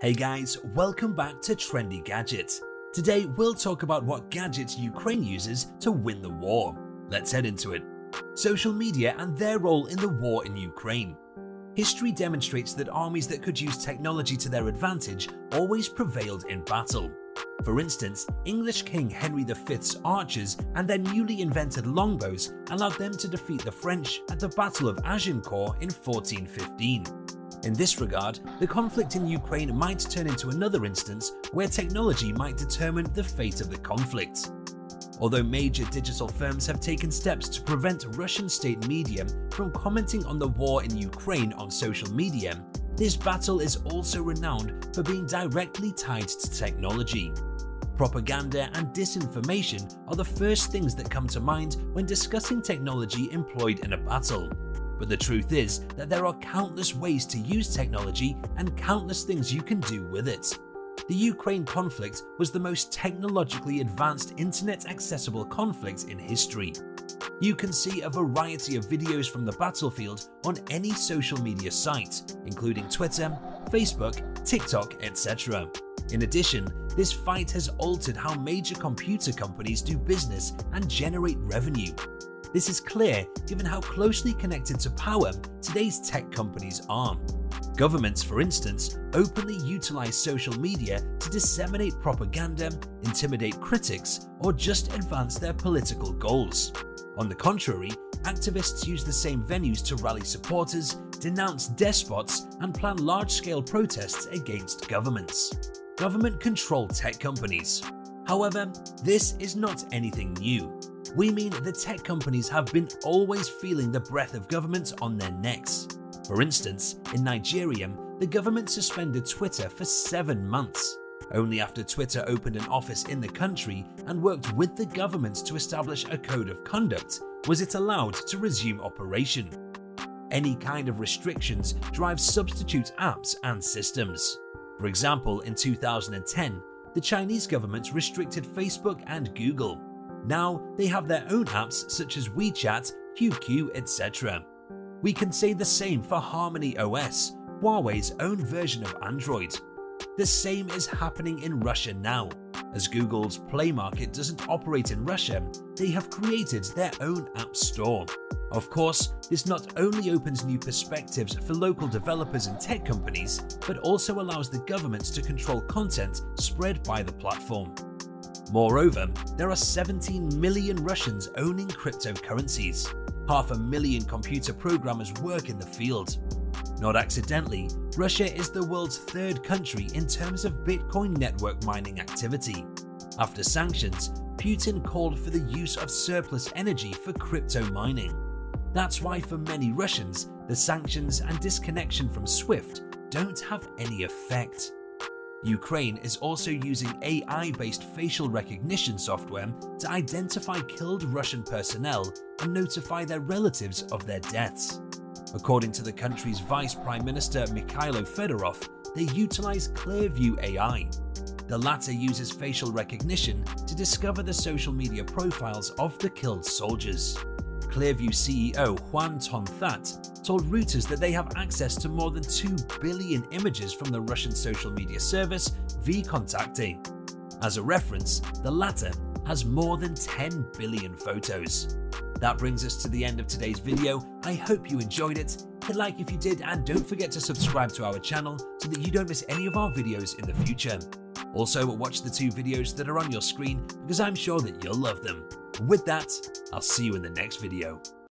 Hey guys, welcome back to Trendy Gadgets. Today we'll talk about what gadgets Ukraine uses to win the war. Let's head into it. Social media and their role in the war in Ukraine. History demonstrates that armies that could use technology to their advantage always prevailed in battle. For instance, English King Henry V's archers and their newly invented longbows allowed them to defeat the French at the Battle of Agincourt in 1415. In this regard, the conflict in Ukraine might turn into another instance where technology might determine the fate of the conflict. Although major digital firms have taken steps to prevent Russian state media from commenting on the war in Ukraine on social media, this battle is also renowned for being directly tied to technology. Propaganda and disinformation are the first things that come to mind when discussing technology employed in a battle. But the truth is that there are countless ways to use technology and countless things you can do with it. The Ukraine conflict was the most technologically advanced internet-accessible conflict in history. You can see a variety of videos from the battlefield on any social media site, including Twitter, Facebook, TikTok, etc. In addition, this fight has altered how major computer companies do business and generate revenue. This is clear given how closely connected to power today's tech companies are. Governments, for instance, openly utilize social media to disseminate propaganda, intimidate critics, or just advance their political goals. On the contrary, activists use the same venues to rally supporters, denounce despots, and plan large-scale protests against governments. Government-controlled tech companies. However, this is not anything new. We mean the tech companies have been always feeling the breath of government on their necks. For instance, in Nigeria, the government suspended Twitter for 7 months. Only after Twitter opened an office in the country and worked with the government to establish a code of conduct was it allowed to resume operation. Any kind of restrictions drive substitute apps and systems. For example, in 2010, the Chinese government restricted Facebook and Google. Now they have their own apps such as WeChat, QQ, etc. We can say the same for Harmony OS, Huawei's own version of Android. The same is happening in Russia now. As Google's Play Market doesn't operate in Russia, they have created their own app store. Of course, this not only opens new perspectives for local developers and tech companies, but also allows the government to control content spread by the platform. Moreover, there are 17 million Russians owning cryptocurrencies. 500,000 computer programmers work in the field. Not accidentally, Russia is the world's 3rd country in terms of Bitcoin network mining activity. After sanctions, Putin called for the use of surplus energy for crypto mining. That's why for many Russians, the sanctions and disconnection from SWIFT don't have any effect. Ukraine is also using AI-based facial recognition software to identify killed Russian personnel and notify their relatives of their deaths. According to the country's Vice Prime Minister Mikhailo Fedorov, they utilize Clearview AI. The latter uses facial recognition to discover the social media profiles of the killed soldiers. Clearview CEO Juan Tonthat told Reuters that they have access to more than 2 billion images from the Russian social media service vKontakte. As a reference, the latter has more than 10 billion photos. That brings us to the end of today's video. I hope you enjoyed it. Hit like if you did, and don't forget to subscribe to our channel so that you don't miss any of our videos in the future. Also, watch the 2 videos that are on your screen because I'm sure that you'll love them. With that, I'll see you in the next video.